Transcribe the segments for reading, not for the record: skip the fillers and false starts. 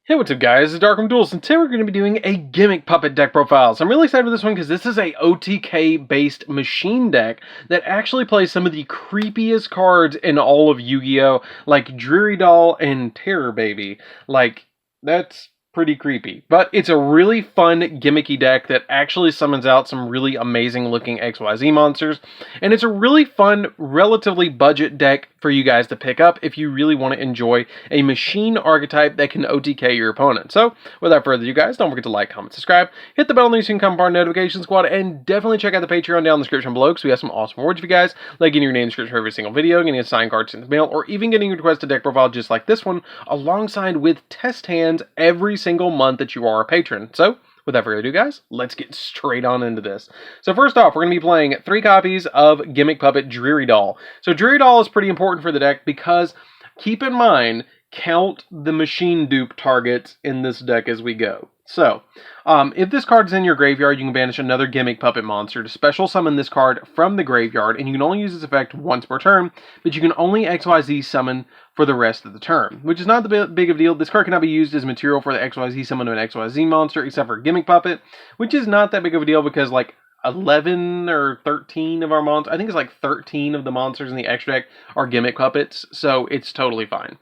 Hey, what's up guys, it's DarkArmedDuelist, and today we're going to be doing a Gimmick Puppet deck profile. So I'm really excited for this one because this is a OTK-based machine deck that actually plays some of the creepiest cards in all of Yu-Gi-Oh! Like Dreary Doll and Terror Baby. Like, that's pretty creepy. But it's a really fun, gimmicky deck that actually summons out some really amazing looking XYZ monsters. And it's a really fun, relatively budget deck for you guys to pick up if you really want to enjoy a machine archetype that can OTK your opponent. So, without further ado guys, don't forget to like, comment, subscribe, hit the bell on the so you can come part of our notification squad, and definitely check out the Patreon down in the description below because we have some awesome rewards for you guys, like getting your name in the description for every single video, getting a signed card sent in the mail, or even getting a requested deck profile just like this one, alongside with test hands every single month that you are a patron. So, without further ado, guys, let's get straight on into this. So first off, we're going to be playing 3 copies of Gimmick Puppet Dreary Doll. So Dreary Doll is pretty important for the deck because, keep in mind, count the machine dupe targets in this deck as we go. So, if this card is in your graveyard, you can banish another Gimmick Puppet monster to special summon this card from the graveyard, and you can only use this effect once per turn, but you can only XYZ summon for the rest of the turn, which is not the big of a deal. This card cannot be used as material for the XYZ summon of an XYZ monster, except for Gimmick Puppet, which is not that big of a deal because, like, 11 or 13 of our monsters, I think it's like 13 of the monsters in the extra deck are Gimmick Puppets, so it's totally fine.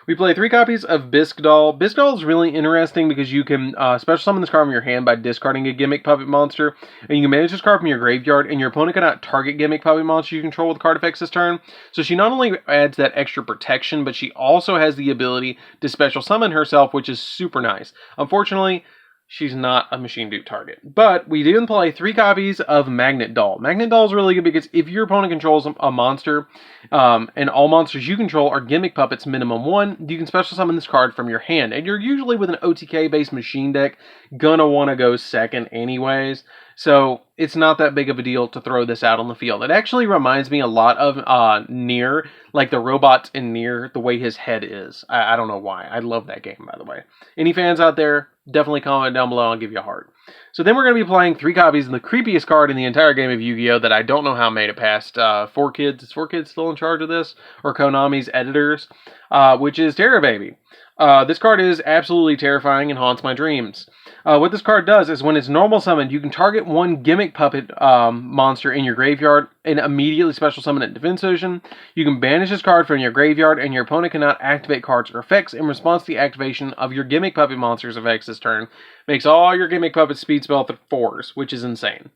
We play 3 copies of Bisque Doll. Bisque Doll is really interesting because you can special summon this card from your hand by discarding a Gimmick Puppet monster, and you can manage this card from your graveyard, and your opponent cannot target Gimmick Puppet monster you control with card effects this turn. So she not only adds that extra protection, but she also has the ability to special summon herself, which is super nice. Unfortunately, she's not a machine dupe target. But we do play 3 copies of Magnet Doll. Magnet Doll is really good because if your opponent controls a monster, and all monsters you control are Gimmick Puppets minimum 1, you can special summon this card from your hand. And you're usually, with an OTK-based machine deck, gonna want to go second anyways. So it's not that big of a deal to throw this out on the field. It actually reminds me a lot of Nier, like the robots in Nier, the way his head is. I don't know why. I love that game, by the way. Any fans out there, definitely comment down below. I'll give you a heart. So then we're going to be playing 3 copies of the creepiest card in the entire game of Yu-Gi-Oh! That I don't know how made it past 4Kids. Is 4Kids still in charge of this? Or Konami's editors? Which is Terror Baby. This card is absolutely terrifying and haunts my dreams. What this card does is when it's normal summoned, you can target 1 Gimmick Puppet monster in your graveyard and immediately special summon it in defense position. You can banish this card from your graveyard, and your opponent cannot activate cards or effects in response to the activation of your Gimmick Puppet monster's effects this turn. Makes all your Gimmick Puppet speed spell 4s, which is insane.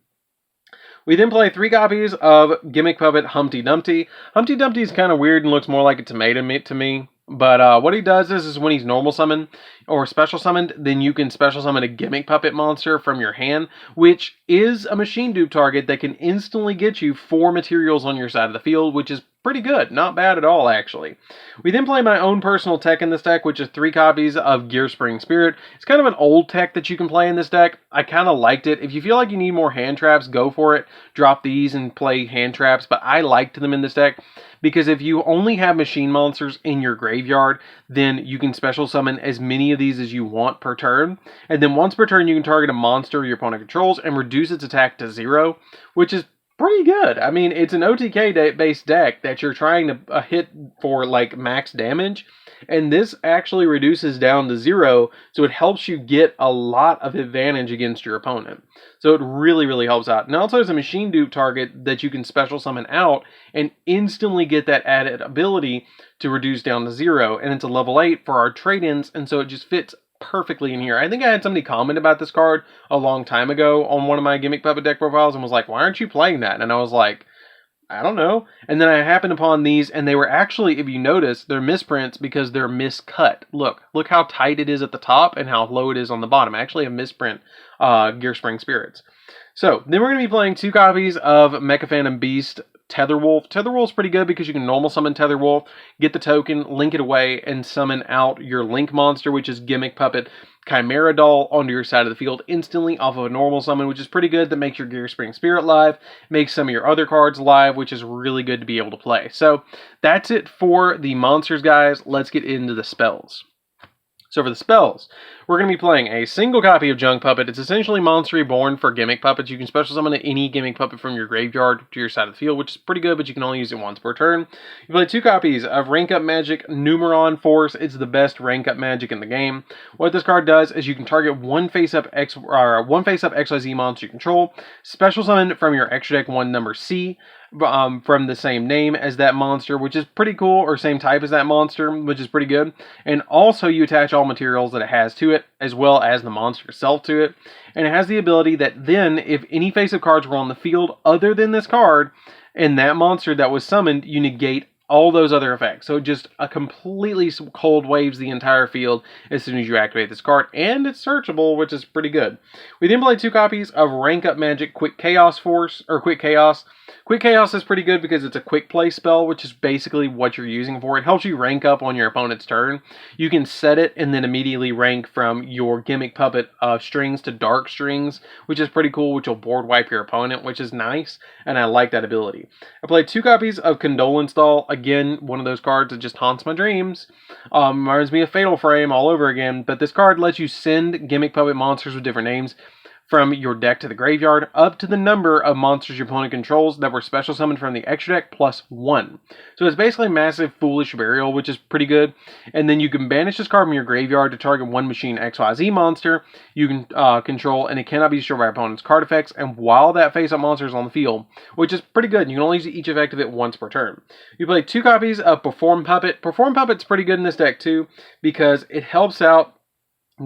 We then play 3 copies of Gimmick Puppet Humpty Dumpty. Humpty Dumpty is kind of weird and looks more like a tomato meat to me. But what he does is when he's normal summoned or special summoned, then you can special summon a Gimmick Puppet monster from your hand, which is a machine dupe target that can instantly get you 4 materials on your side of the field, which is pretty good. Not bad at all, actually. We then play my own personal tech in this deck, which is 3 copies of Gearspring Spirit. It's kind of an old tech that you can play in this deck. I kind of liked it. If you feel like you need more hand traps, go for it. Drop these and play hand traps, but I liked them in this deck because if you only have machine monsters in your graveyard, then you can special summon as many of these as you want per turn. And then once per turn, you can target a monster your opponent controls and reduce its attack to 0, which is pretty good. I mean, it's an OTK-based deck that you're trying to hit for, like, max damage. And this actually reduces down to 0, so it helps you get a lot of advantage against your opponent. So it really, really helps out. And also, it's a machine dupe target that you can special summon out and instantly get that added ability to reduce down to 0. And it's a level 8 for our trade-ins, and so it just fits perfectly in here. I think I had somebody comment about this card a long time ago on one of my Gimmick Puppet deck profiles and was like, why aren't you playing that? And I was like, I don't know. And then I happened upon these, and they were actually, if you notice, they're misprints because they're miscut. Look how tight it is at the top and how low it is on the bottom. I actually have misprint Gearspring Spirits. So then we're going to be playing 2 copies of Mecha Phantom Beast Tetherwolf. Tetherwolf's pretty good because you can normal summon Tetherwolf, get the token, link it away, and summon out your Link monster, which is Gimmick Puppet Chimera Doll, onto your side of the field instantly off of a normal summon, which is pretty good. That makes your Gearspring Spirit live, makes some of your other cards live, which is really good to be able to play. So that's it for the monsters, guys. Let's get into the spells. So for the spells, we're going to be playing a single copy of Junk Puppet. It's essentially Monster Reborn for Gimmick Puppets. You can special summon any Gimmick Puppet from your graveyard to your side of the field, which is pretty good, but you can only use it once per turn. You play 2 copies of Rank Up Magic Numeron Force. It's the best rank up magic in the game. What this card does is you can target one face-up XYZ monster you control, special summon from your extra deck one number C, from the same name as that monster, which is pretty cool, or same type as that monster, which is pretty good. And also you attach all materials that it has to it, as well as the monster itself to it. And it has the ability that then, if any face-up cards were on the field other than this card, and that monster that was summoned, you negate all those other effects. So it just completely cold waves the entire field as soon as you activate this card, and it's searchable, which is pretty good. We then play 2 copies of Rank Up Magic Quick Chaos Force, or Quick Chaos. Quick Chaos is pretty good because it's a quick play spell, which is basically what you're using for. It helps you rank up on your opponent's turn. You can set it and then immediately rank from your Gimmick Puppet strings to Dark Strings, which is pretty cool, which will board wipe your opponent, which is nice, and I like that ability. I played 2 copies of Condolence Doll. Again, one of those cards that just haunts my dreams. Reminds me of Fatal Frame all over again, but this card lets you send Gimmick Puppet monsters with different names from your deck to the graveyard, up to the number of monsters your opponent controls that were special summoned from the extra deck plus 1. So it's basically Massive Foolish Burial, which is pretty good. And then you can banish this card from your graveyard to target one Machine XYZ monster you can control, and it cannot be destroyed by opponent's card effects, and while that face-up monster is on the field, which is pretty good. You can only use each effect of it once per turn. You play 2 copies of Perform Puppet. Perform Puppet's pretty good in this deck too, because it helps out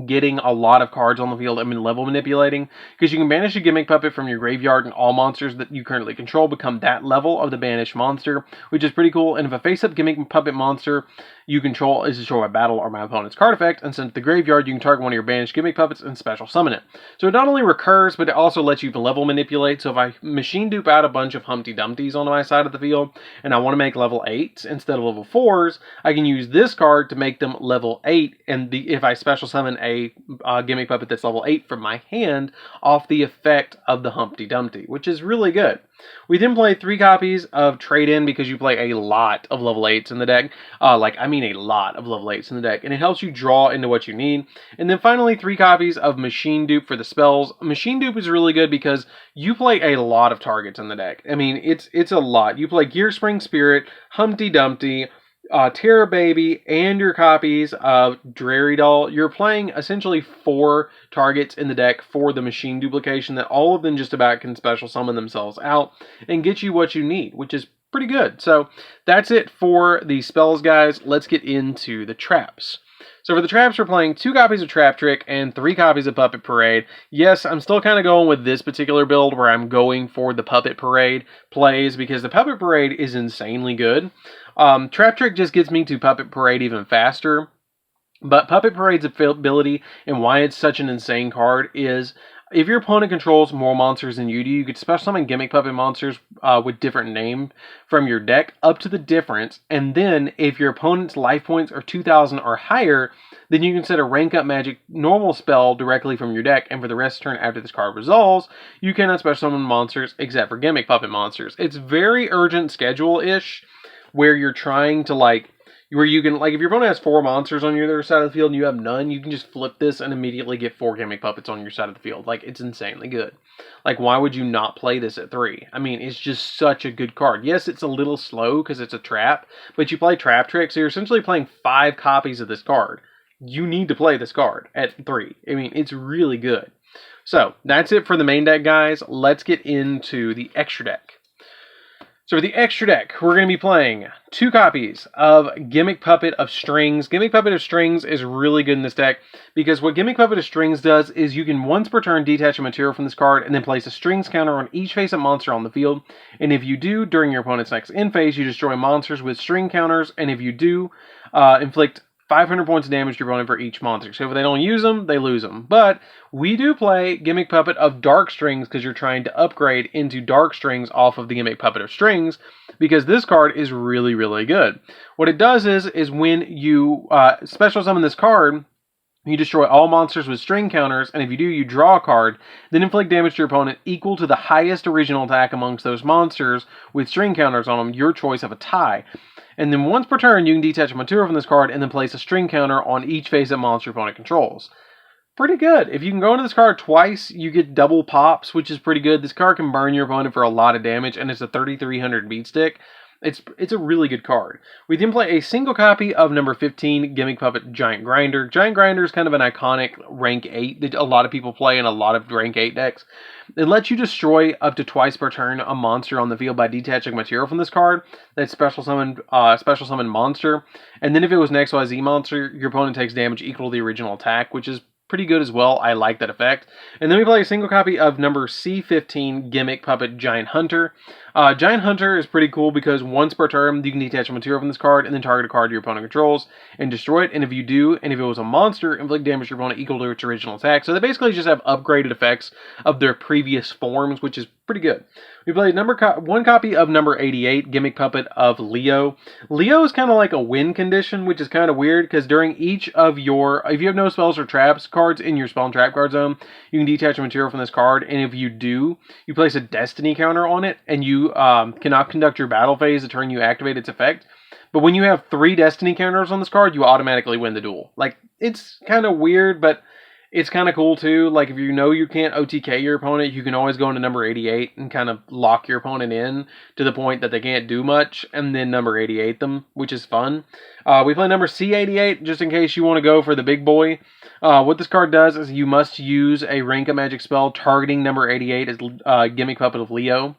getting a lot of cards on the field and level manipulating, because you can banish a Gimmick Puppet from your graveyard, and all monsters that you currently control become that level of the banished monster, which is pretty cool. And if a face-up Gimmick Puppet monster you control is destroyed by battle or my opponent's card effect and sent to the graveyard, you can target one of your banished Gimmick Puppets and special summon it. So it not only recurs, but it also lets you level manipulate. So if I machine dupe out a bunch of Humpty Dumptys on my side of the field, and I want to make level 8s instead of level 4s, I can use this card to make them level 8, and if I special summon a Gimmick Puppet that's level 8 from my hand off the effect of the Humpty Dumpty, which is really good. We then play 3 copies of Trade-In, because you play a lot of level 8s in the deck. A lot of level 8s in the deck, and it helps you draw into what you need. And then finally 3 copies of Machine Dupe for the spells. Machine Dupe is really good because you play a lot of targets in the deck. I mean, it's a lot. You play Gear Spring Spirit, Humpty Dumpty, Terror Baby, and your copies of Dreary Doll. You're playing essentially 4 targets in the deck for the machine duplication that all of them just about can special summon themselves out and get you what you need, which is pretty good. So that's it for the spells, guys. Let's get into the traps. So for the traps, we're playing 2 copies of Trap Trick and 3 copies of Puppet Parade. Yes, I'm still kind of going with this particular build where I'm going for the Puppet Parade plays, because the Puppet Parade is insanely good. Trap Trick just gets me to Puppet Parade even faster. But Puppet Parade's ability and why it's such an insane card is, if your opponent controls more monsters than you do, you could special summon Gimmick Puppet monsters with different name from your deck up to the difference. And then if your opponent's life points are 2,000 or higher, then you can set a Rank Up Magic normal spell directly from your deck. And for the rest of the turn after this card resolves, you cannot special summon monsters except for Gimmick Puppet monsters. It's very urgent schedule-ish, where you're trying to where you can, if your opponent has 4 monsters on your other side of the field and you have none, you can just flip this and immediately get 4 Gimmick Puppets on your side of the field. It's insanely good. Why would you not play this at 3? I mean, it's just such a good card. Yes, it's a little slow because it's a trap, but you play Trap Trick, so you're essentially playing 5 copies of this card. You need to play this card at 3. I mean, it's really good. So, that's it for the main deck, guys. Let's get into the extra deck. So for the extra deck, we're going to be playing 2 copies of Gimmick Puppet of Strings. Gimmick Puppet of Strings is really good in this deck, because what Gimmick Puppet of Strings does is you can once per turn detach a material from this card and then place a strings counter on each face-up monster on the field. And if you do, during your opponent's next end phase, you destroy monsters with string counters. And if you do, inflict 500 points of damage to your opponent for each monster. So if they don't use them, they lose them. But we do play Gimmick Puppet of Dark Strings, because you're trying to upgrade into Dark Strings off of the Gimmick Puppet of Strings, because this card is really, really good. What it does is when you special summon this card, you destroy all monsters with string counters, and if you do, you draw a card, then inflict damage to your opponent equal to the highest original attack amongst those monsters with string counters on them, your choice of a tie. And then once per turn, you can detach a material from this card and then place a string counter on each face that monster opponent controls. Pretty good. If you can go into this card twice, you get double pops, which is pretty good. This card can burn your opponent for a lot of damage, and it's a 3300 beat stick. It's a really good card. We then play a single copy of number 15, Gimmick Puppet Giant Grinder. Giant Grinder is kind of an iconic rank 8 that a lot of people play in a lot of rank 8 decks. It lets you destroy up to twice per turn a monster on the field by detaching material from this card. That's special summon monster. And then if it was an XYZ monster, your opponent takes damage equal to the original attack, which is pretty good as well. I like that effect. And then we play a single copy of number C15, Gimmick Puppet Giant Hunter. Giant Hunter is pretty cool because once per turn, you can detach a material from this card and then target a card your opponent controls and destroy it. And if you do, and if it was a monster, inflict damage to your opponent equal to its original attack. So they basically just have upgraded effects of their previous forms, which is pretty good. We played one copy of number 88, Gimmick Puppet of Leo. Leo is kind of like a win condition, which is kind of weird because during each of your, if you have no spells or traps cards in your spell and trap card zone, you can detach a material from this card, and if you do, you place a destiny counter on it, and you cannot conduct your battle phase the turn you activate its effect. But when you have 3 destiny counters on this card, you automatically win the duel. Like, it's kind of weird, but it's kind of cool too. Like, if you know you can't OTK your opponent, you can always go into number 88 and kind of lock your opponent in to the point that they can't do much, and then number 88 them, which is fun. We play number C88 just in case you want to go for the big boy. What this card does is you must use a rank of magic spell targeting number 88 as Gimmick Puppet of Leo.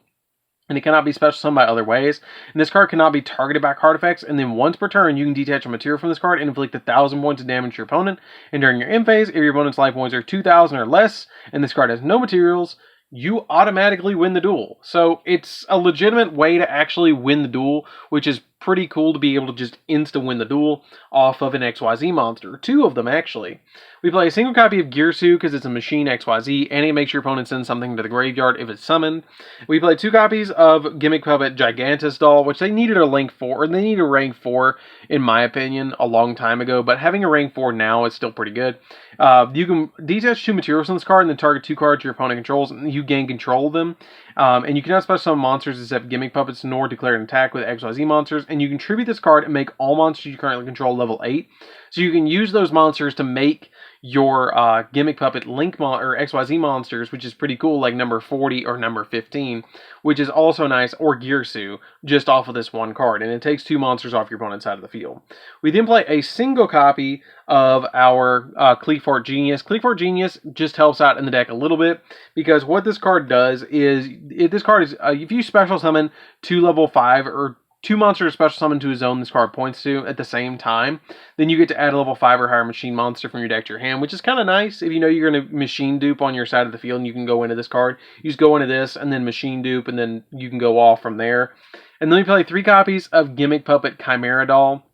And it cannot be special summoned by other ways. And this card cannot be targeted by card effects. And then once per turn, you can detach a material from this card and inflict 1,000 points of damage to your opponent. And during your end phase, if your opponent's life points are 2,000 or less, and this card has no materials, you automatically win the duel. So it's a legitimate way to actually win the duel, which is pretty cool to be able to just insta-win the duel off of an XYZ monster. 2 of them, actually. We play a single copy of Gearsu because it's a machine XYZ, and it makes your opponent send something to the graveyard if it's summoned. We play 2 copies of Gimmick Puppet Gigantus Doll, which they needed a rank 4, or they need a rank 4, in my opinion, a long time ago, but having a rank 4 now is still pretty good. You can detach 2 materials on this card and then target 2 cards your opponent controls, and you gain control of them. And you cannot special summon monsters except Gimmick Puppets, nor declare an attack with XYZ monsters. And you can tribute this card and make all monsters you currently control level 8. So you can use those monsters to make your Gimmick Puppet Link or XYZ monsters, which is pretty cool, like number 40 or number 15, which is also nice, or Gearsu, just off of this one card. And it takes 2 monsters off your opponent's side of the field. We then play a single copy of our Cleefort Genius. Cleefort Genius just helps out in the deck a little bit, because what this card does is, if you special summon 2 level 5 or 2 monsters special summon to a zone this card points to at the same time, then you get to add a level 5 or higher machine monster from your deck to your hand, which is kind of nice if you know you're going to machine dupe on your side of the field and you can go into this card. You just go into this and then machine dupe, and then you can go off from there. And then we play 3 copies of Gimmick Puppet Chimera Doll.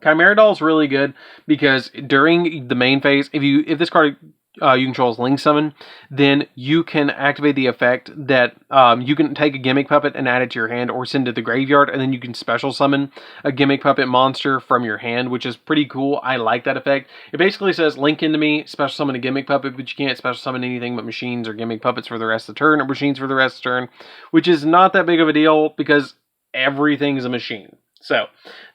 Chimera Doll is really good because during the main phase, if this card you control is Link Summon, then you can activate the effect that you can take a Gimmick Puppet and add it to your hand or send it to the graveyard, and then you can special summon a Gimmick Puppet monster from your hand, which is pretty cool. I like that effect. It basically says, link into me, special summon a Gimmick Puppet, but you can't special summon anything but machines or Gimmick Puppets for the rest of the turn, or machines for the rest of the turn, which is not that big of a deal because everything is a machine. So,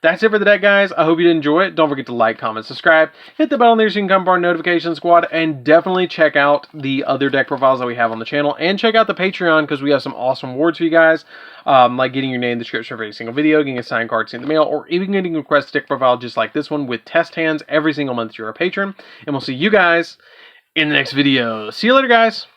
that's it for the deck, guys. I hope you did enjoy it. Don't forget to like, comment, subscribe. Hit the bell on there so you can come part of our notification squad. And definitely check out the other deck profiles that we have on the channel. And check out the Patreon because we have some awesome rewards for you guys. Like getting your name in the description for every single video, getting a signed card sent in the mail, or even getting a request deck profile just like this one with test hands every single month you're a patron. And we'll see you guys in the next video. See you later, guys.